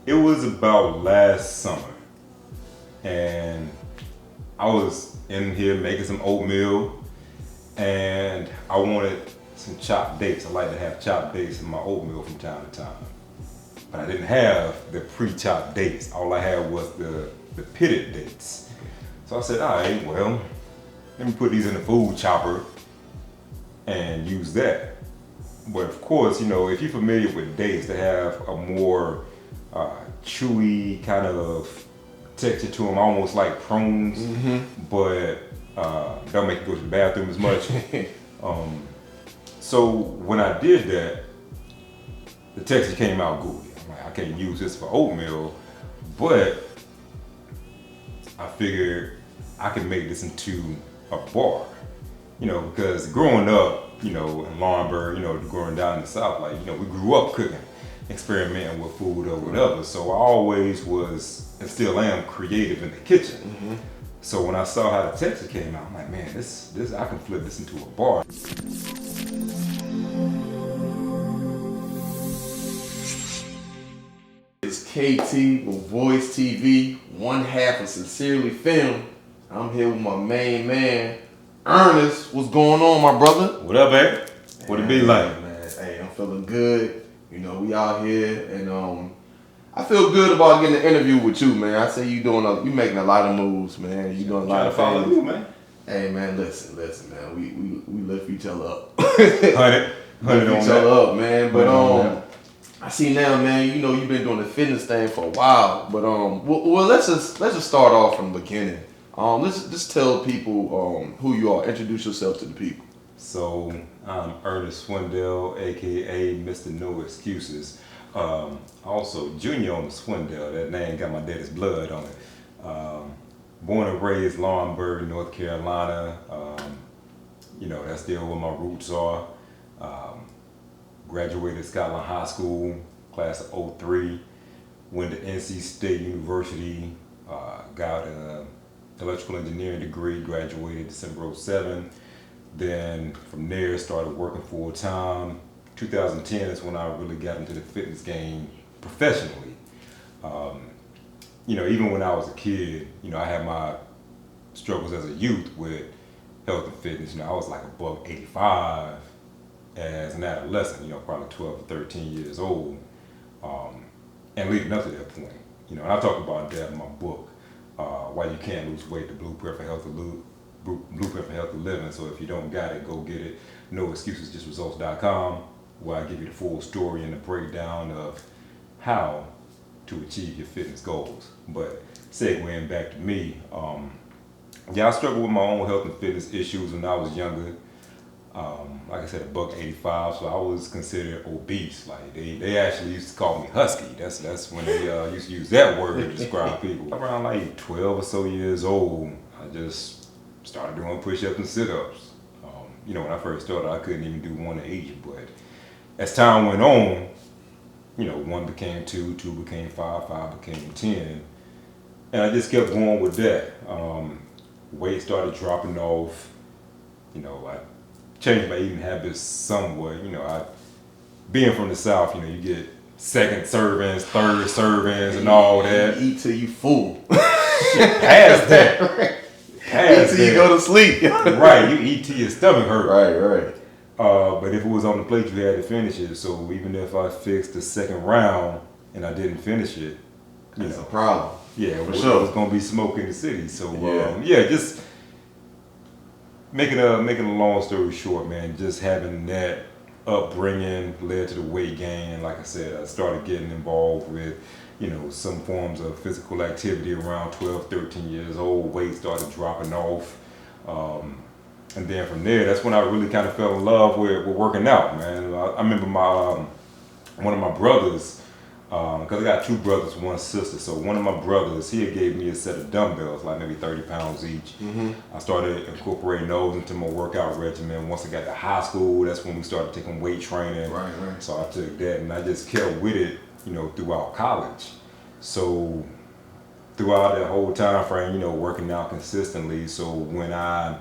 It was about last summer, and I was in here making some oatmeal, and I wanted some chopped dates. I like to have chopped dates in my oatmeal from time to time, but I didn't have the pre-chopped dates. All I had was the pitted dates. So I said, all right, well, let me put these in the food chopper and use that. But of course, if you're familiar with dates, they have a more chewy kind of texture to them, almost like prunes, but don't make you go to the bathroom as much. So when I did that, the texture came out good. I'm like, I can't use this for oatmeal, but I figured I could make this into a bar. Because growing up, in Laurinburg, growing down in the South, we grew up cooking, experimenting with food or whatever. So I always was, and still am, creative in the kitchen. So when I saw how the texture came out, I'm like, man, this I can flip this into a bar. It's KT with Voice TV, one half of Sincerely Filmed. I'm here with my main man, Ernest. What's going on, my brother? What up, man? What it be like? Man, hey, I'm feeling good. We out here, and I feel good about getting an interview with you, man. I say you making a lot of moves, man. You doing a lot of follow things. you, man. Hey, man, listen, man. We lift each other up. 100 lift on each that. other up, man. But 100 on that. I see now, man. You've been doing the fitness thing for a while. But well, let's just start off from the beginning. Let's just tell people who you are. Introduce yourself to the people. So I'm Ernest Swindell, aka Mr. No Excuses. Also Junior on the Swindell. That name got my daddy's blood on it. Born and raised Laurinburg, North Carolina. That's still where my roots are. Graduated Scotland High School, class of 03. Went to NC State University. Got an electrical engineering degree. Graduated December 07. Then from there started working full time. 2010 is when I really got into the fitness game professionally. Even when I was a kid, I had my struggles as a youth with health and fitness. I was like a buck 85 as an adolescent, probably 12 or 13 years old. And leading up to that point, and I talk about that in my book, Why You Can't Lose Weight, the Blueprint for Healthy Living. So if you don't got it, go get it. No Excuses, Just Results.com, where I give you the full story and the breakdown of how to achieve your fitness goals. But segueing back to me, I struggled with my own health and fitness issues when I was younger. Like I said, a buck 85, so I was considered obese. Like they actually used to call me husky. That's when they used to use that word to describe people. Around like 12 or so years old, I just started doing push-ups and sit-ups. When I first started, I couldn't even do one to each, but as time went on, one became two, two became five, five became 10, and I just kept going with that. Weight started dropping off. I changed my eating habits somewhat. Being from the South, you get second servings, third servings, and all that. You eat till you full. Past that. Eat till you go to sleep. Right, you eat till your stomach hurt. Right. But if it was on the plate, you had to finish it. So even if I fixed the second round and I didn't finish it, That's a problem. Yeah, for it sure. was gonna be smoke in the city. So Yeah. just making a long story short, man, just having that upbringing led to the weight gain. Like I said, I started getting involved with, some forms of physical activity around 12, 13 years old. Weight started dropping off. And then from there, that's when I really kind of fell in love with working out, man. I remember one of my brothers, because I got two brothers, one sister. So one of my brothers, he had gave me a set of dumbbells, like maybe 30 pounds each. I started incorporating those into my workout regimen. Once I got to high school, that's when we started taking weight training. Right. So I took that and I just kept with it, throughout college. So throughout that whole time frame, working out consistently. So when I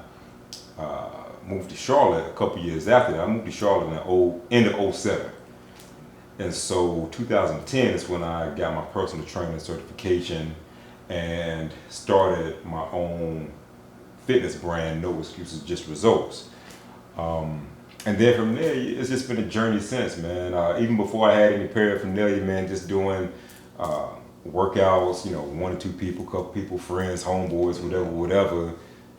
moved to Charlotte a couple years after that, I moved to Charlotte in the end of 07. And so 2010 is when I got my personal training certification and started my own fitness brand, No Excuses, Just Results. And then from there, it's just been a journey since, man. Even before I had any paraphernalia, man, just doing workouts, 1 or 2 people, couple people, friends, homeboys, whatever,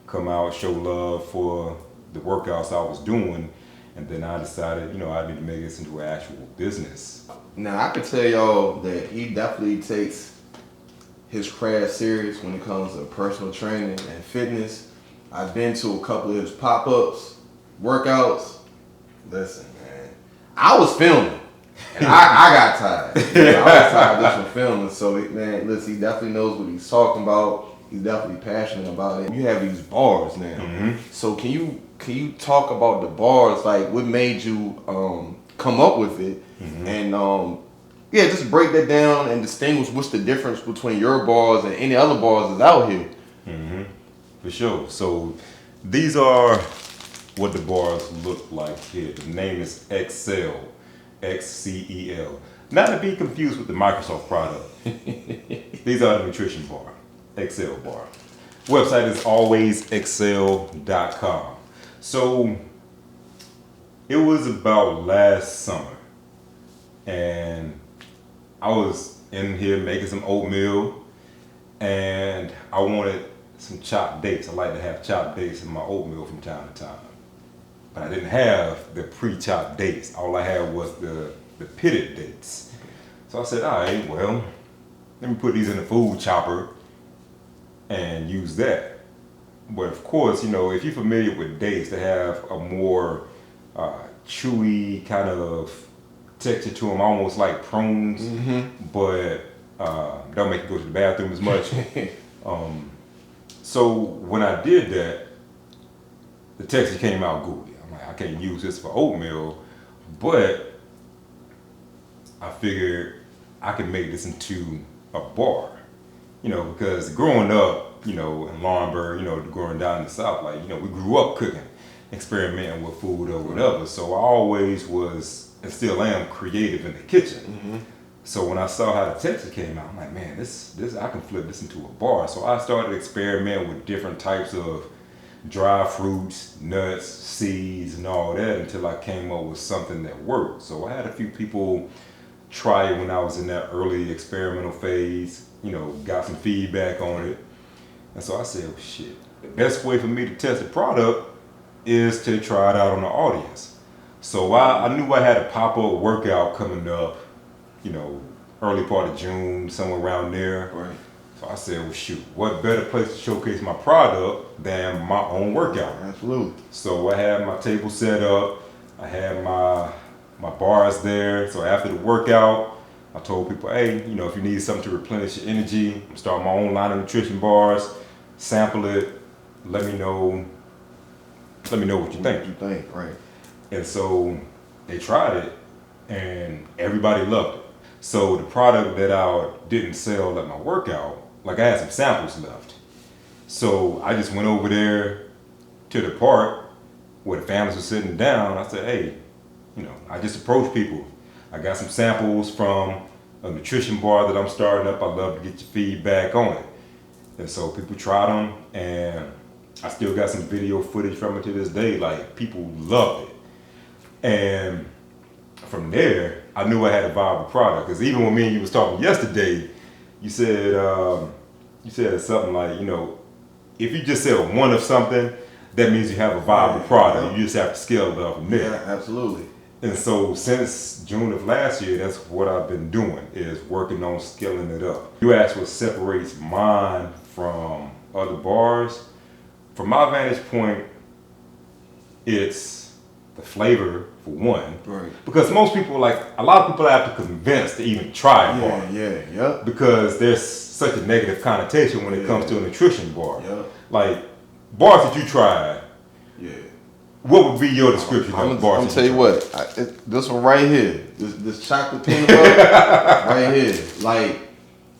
come out, show love for the workouts I was doing. And then I decided, I need to make this into an actual business. Now I can tell y'all that he definitely takes his craft serious when it comes to personal training and fitness. I've been to a couple of his pop-ups, workouts. Listen, man, I was filming, and I got tired. I was tired just from filming. So, man, listen, he definitely knows what he's talking about. He's definitely passionate about it. You have these bars now. Mm-hmm. So can you talk about the bars? Like, what made you come up with it? Mm-hmm. And yeah, just break that down and distinguish what's the difference between your bars and any other bars that's out here. Mm-hmm. For sure. So these are what the bars look like here. The name is Excel, XCEL. Not to be confused with the Microsoft product. These are the nutrition bar, Excel bar. Website is alwaysexcel.com. So it was about last summer, and I was in here making some oatmeal, and I wanted some chopped dates. I like to have chopped dates in my oatmeal from time to time. But I didn't have the pre-chopped dates. All I had was the pitted dates. So I said, all right, well, let me put these in the food chopper and use that. But of course, if you're familiar with dates, they have a more chewy kind of texture to them, almost like prunes, but don't make you go to the bathroom as much. So when I did that, the texture came out gooey. I'm like, I can't use this for oatmeal, but I figured I could make this into a bar, because growing up, in Laurinburg, growing down in the South, we grew up cooking, experimenting with food or whatever. So I always was, and still am, creative in the kitchen. Mm-hmm. So when I saw how the texture came out, I'm like, man, this I can flip this into a bar. So I started experimenting with different types of dry fruits, nuts, seeds, and all that until I came up with something that worked. So I had a few people try it when I was in that early experimental phase, got some feedback on it. And so I said, well, shit, the best way for me to test the product is to try it out on the audience. So I knew I had a pop-up workout coming up, early part of June, somewhere around there. Right. So I said, well, shoot, what better place to showcase my product than my own workout? Absolutely. So I had my table set up, I had my bars there. So after the workout, I told people, hey, if you need something to replenish your energy, I'm starting my own line of nutrition bars, sample it, let me know what you think. Right. And so they tried it, and everybody loved it. So the product that I didn't sell at my workout, I had some samples left. So I just went over there to the park where the families were sitting down. I said, hey, I just approached people. I got some samples from a nutrition bar that I'm starting up. I'd love to get your feedback on it. And so people tried them, and I still got some video footage from it to this day. People loved it. And from there, I knew I had a viable product. Because even when me and you was talking yesterday, you said something like, if you just sell one of something, that means you have a viable product. You just have to scale it up from there. Yeah, absolutely. And so since June of last year, that's what I've been doing, is working on scaling it up. You asked what separates mine from other bars. From my vantage point, it's the flavor, for one. Right. Because most people, a lot of people have to convince to even try a bar. Yeah. Because there's such a negative connotation when it comes to a nutrition bar. Yeah. Bars that you tried. Yeah. What would be your description of bars? I'm gonna tell you what. This one right here, this chocolate peanut butter right here,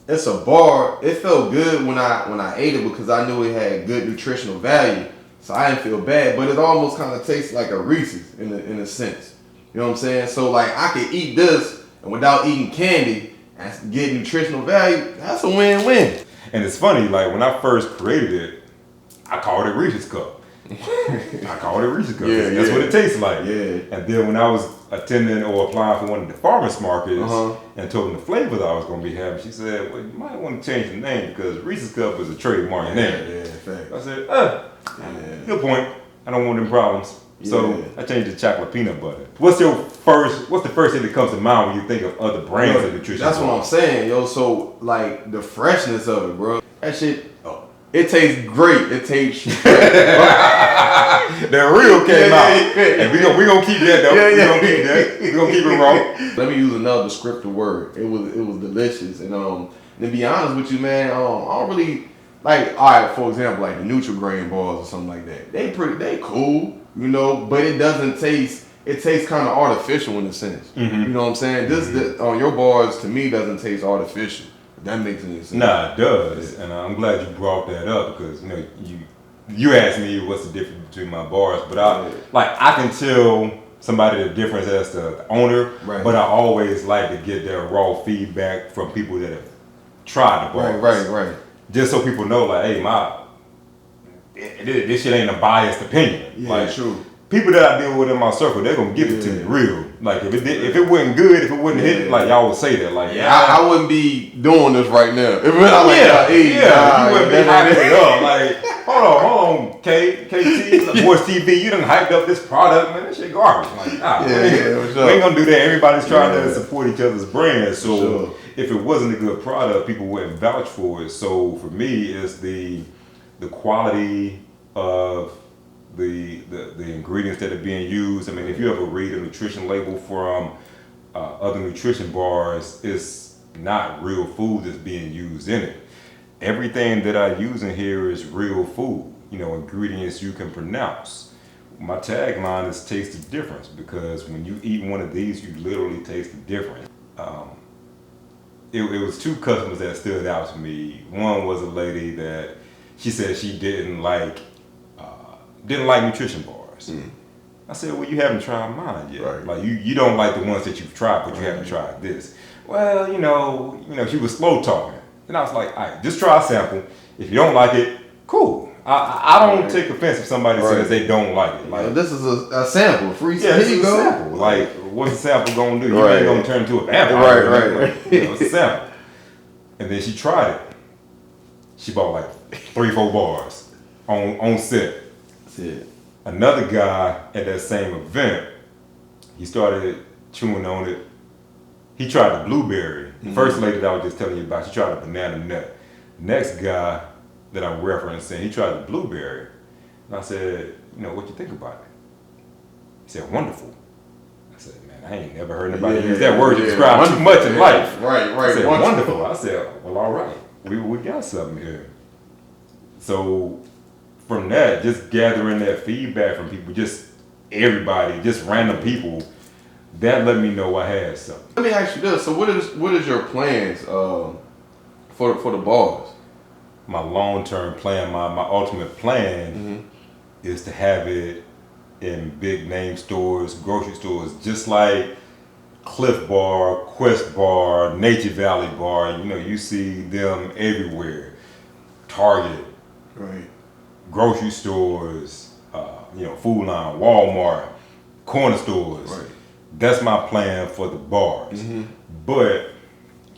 it's a bar. It felt good when I ate it because I knew it had good nutritional value, so I didn't feel bad. But it almost kind of tastes like a Reese's in a sense. You know what I'm saying? So I could eat this and without eating candy and getting nutritional value, that's a win-win. And it's funny, like when I first created it, I called it Reese's Cup. I called it Reese's Cup. Yeah, That's what it tastes like. Yeah. And then when I was attending or applying for one of the farmers markets and told them the flavor that I was going to be having, she said, well, you might want to change the name because Reese's Cup is a trademark name. Yeah, fact. I said, good point. I don't want them problems. So I changed to chocolate peanut butter. What's the first thing that comes to mind when you think of other brands of nutrition? That's what I'm saying, yo. So like the freshness of it, bro. That shit, it tastes great. It tastes that real came out. And we gonna keep that though. We gonna keep that. We gonna keep it raw. Let me use another descriptive word. It was delicious. And to be honest with you, man, I don't really like. All right, for example, like the Nutri-Grain bars or something like that. They cool, you know, but it doesn't taste. It tastes kind of artificial in a sense. Mm-hmm. You know what I'm saying? This your bars to me doesn't taste artificial. If that makes any sense. Nah, it does. And I'm glad you brought that up because you know you asked me what's the difference between my bars, but I can tell somebody the difference as the owner, but I always like to get their raw feedback from people that have tried the bars. Right. Just so people know, like, hey, this shit ain't a biased opinion. Yeah, like, true. People that I deal with in my circle, they're gonna give it to me real. Like if it wasn't good, if it wasn't hitting, like y'all would say that. Like I wouldn't be doing this right now. If you wouldn't be hyping it up. Like hold on, KT, like, Voice TV, you done hyped up this product, man. That shit garbage. Like we ain't gonna do that. Everybody's trying to support each other's brands. So if it wasn't a good product, people wouldn't vouch for it. So for me, it's the quality of the ingredients that are being used. I mean, if you ever read a nutrition label from other nutrition bars, it's not real food that's being used in it. Everything that I use in here is real food, you know, ingredients you can pronounce. My tagline is taste the difference because when you eat one of these, you literally taste the difference. It was two customers that stood out to me. One was a lady that she said she didn't like nutrition bars. I said, well, you haven't tried mine yet. Right. Like you don't like the ones that you've tried, but you haven't tried this. Well, you know, she was slow talking. And I was like, all right, just try a sample. If you don't like it, cool. I don't take offense if somebody says they don't like it. Like this is a sample, free sample. Here you go. Sample. Like, what's a sample gonna do? You ain't gonna turn into a vampire. Right. It's a sample. And then she tried it. She bought like 3-4 bars on set. That's it. Another guy at that same event, he started chewing on it. He tried the blueberry. The first lady that I was just telling you about, she tried a banana nut. Next guy that I'm referencing, he tried the blueberry. And I said, what you think about it? He said, wonderful. I said, man, I ain't never heard anybody use that word to describe too much in life. Right. I said, wonderful. I said, well, all right. We got something here. So from that, just gathering that feedback from people, just everybody, just random people, that let me know I had something. Let me ask you this. So what is your plans for the bars? My long-term plan, my ultimate plan is to have it in big name stores, grocery stores, just like Cliff Bar, Quest Bar, Nature Valley Bar. You see them everywhere. Target, right? Grocery stores, Food Line, Walmart, corner stores. Right. That's my plan for the bars. But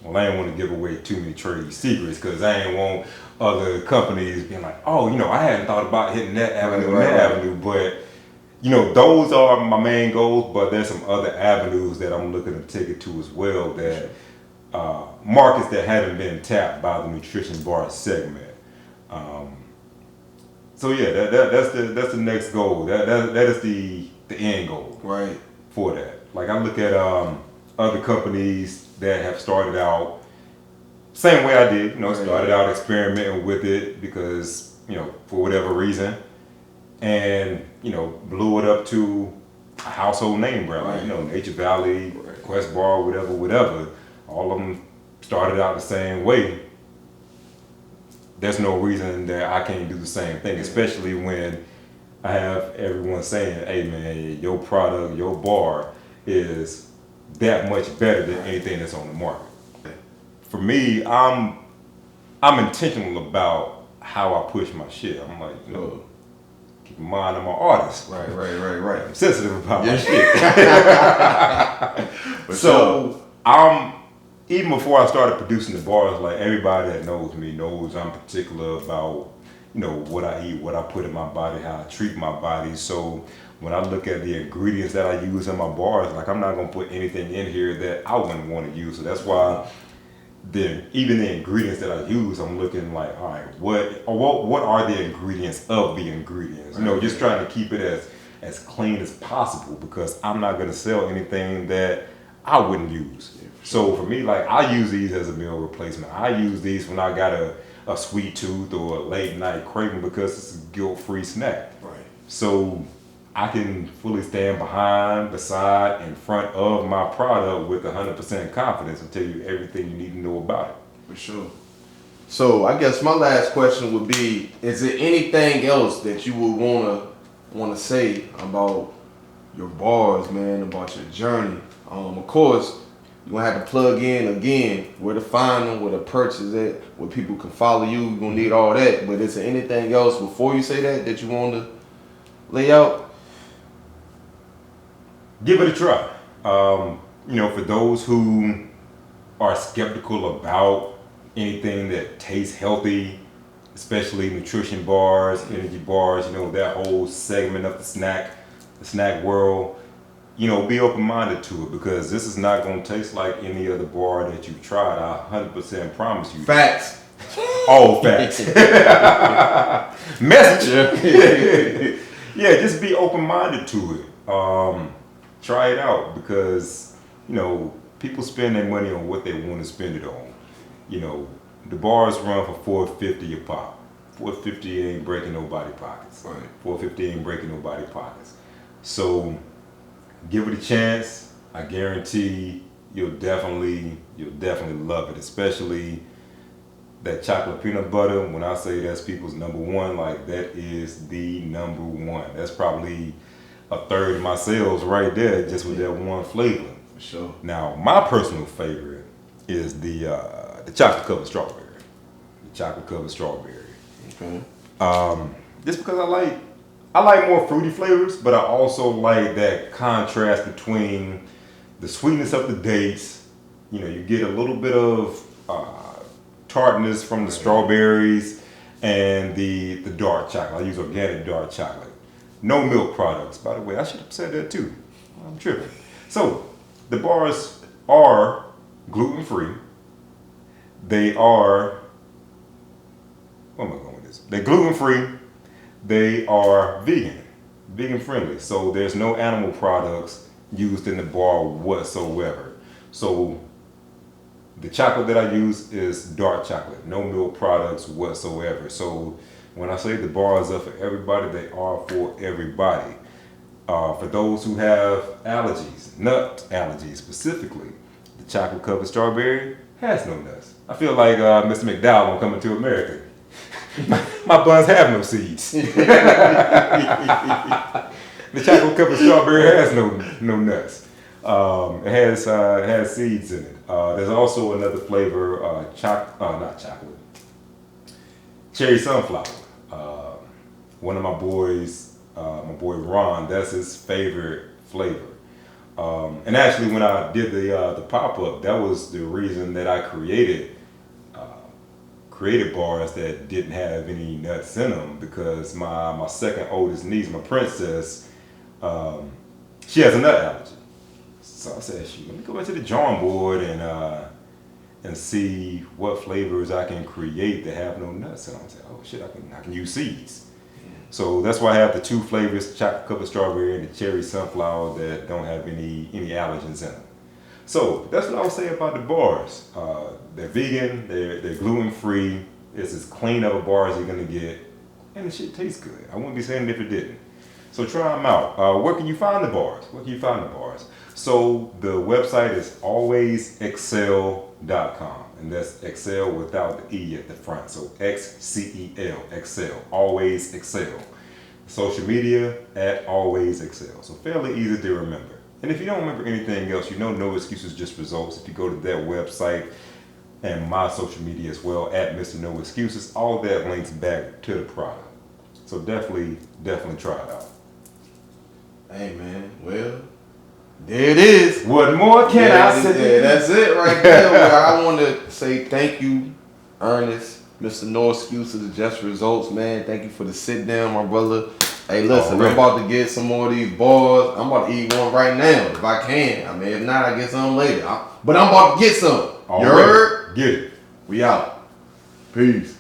I ain't want to give away too many trade secrets because I ain't want other companies being like, oh, I hadn't thought about hitting that avenue and that avenue. But, those are my main goals, but there's some other avenues that I'm looking to take it to as well that markets that haven't been tapped by the nutrition bar segment. So yeah, that's the next goal. That is the end goal. Right. For that. Like I look at other companies that have started out same way I did, started out experimenting with it because, for whatever reason, and, blew it up to a household name brand, like, Nature Valley, Quest Bar, whatever. All of them started out the same way. There's no reason that I can't do the same thing, especially when I have everyone saying, hey man, your product, your bar is that much better than anything that's on the market. For me, I'm intentional about how I push my shit. I'm like, keep in mind I'm an artist. Right. I'm sensitive about my shit. So I'm even before I started producing the bars, like everybody that knows me knows I'm particular about, what I eat, what I put in my body, how I treat my body. So when I look at the ingredients that I use in my bars, like I'm not gonna put anything in here that I wouldn't want to use. So that's why even the ingredients that I use, I'm looking like, all right, what are the ingredients of the ingredients? Just trying to keep it as clean as possible because I'm not gonna sell anything that I wouldn't use. So for me, like I use these as a meal replacement. I use these when I got a sweet tooth or a late night craving because it's a guilt-free snack. Right. So I can fully stand behind, beside, in front of my product with 100% confidence and tell you everything you need to know about it. For sure. So I guess my last question would be: is there anything else that you would wanna say about your bars, man? About your journey? Of course, you're gonna have to plug in again where to find them, where to purchase it, where people can follow you. You're gonna need all that. But is there anything else before you say that you want to lay out? Give it a try. For those who are skeptical about anything that tastes healthy, especially nutrition bars, energy bars, that whole segment of the snack world, be open-minded to it because this is not going to taste like any other bar that you've tried. I 100% promise you. Facts. All facts. Message. Yeah, just be open-minded to it. Try it out because, people spend their money on what they want to spend it on. The bars run for $4.50 a pop. $4.50 ain't breaking nobody's pockets. Right. $4.50 ain't breaking nobody's pockets. So give it a chance. I guarantee you'll definitely love it, especially that chocolate peanut butter. When I say that's people's number one, like that is the number one. That's probably a third of my sales right there just with that one flavor. For sure. Now, my personal favorite is the chocolate covered strawberry. The chocolate covered strawberry. Okay. Just because I like more fruity flavors, but I also like that contrast between the sweetness of the dates. You get a little bit of tartness from the strawberries and the dark chocolate. I use organic dark chocolate. No milk products, by the way. I should have said that too. I'm tripping. So, the bars are gluten-free. They are, where am I going with this? They're gluten-free. They are vegan friendly. So there's no animal products used in the bar whatsoever. So the chocolate that I use is dark chocolate, no milk products whatsoever. So when I say the bars are for everybody, they are for everybody. For those who have allergies, nut allergies specifically, the chocolate covered strawberry has no nuts. I feel like Mr. McDowell on Coming to America. My buns have no seeds. The chocolate covered strawberry has no nuts. It has seeds in it. There's also another flavor, not chocolate, cherry sunflower. One of my boys, my boy Ron, that's his favorite flavor. And actually, when I did the pop up, that was the reason that I created bars that didn't have any nuts in them, because my second oldest niece, my princess, she has a nut allergy. So I said, shoot, let me go into the drawing board and see what flavors I can create that have no nuts in them. I said, oh shit, I can use seeds. So that's why I have the two flavors, chocolate covered strawberry and the cherry sunflower, that don't have any allergens in them. So that's what I would say about the bars. They're vegan, they're gluten free. It's as clean of a bar as you're gonna get, and the shit tastes good. I wouldn't be saying it if it didn't. So try them out. Where can you find the bars? So the website is alwaysexcel.com, and that's Excel without the E at the front. So XCEL, Excel, Always Excel. Social media at Always Excel. So fairly easy to remember. And if you don't remember anything else, you know No Excuses Just Results. If you go to that website and my social media as well, at Mr. No Excuses, all that links back to the product. So definitely try it out. Hey man, well, there it is. What more can I say? Yeah, that's it right there. Well, I want to say thank you, Ernest, Mr. No Excuses, Just Results, man. Thank you for the sit down, my brother. Hey, listen, Already. I'm about to get some more of these bars. I'm about to eat one right now if I can. I mean, if not, I get some later. But I'm about to get some. You Already. heard? Get it. We out. Peace.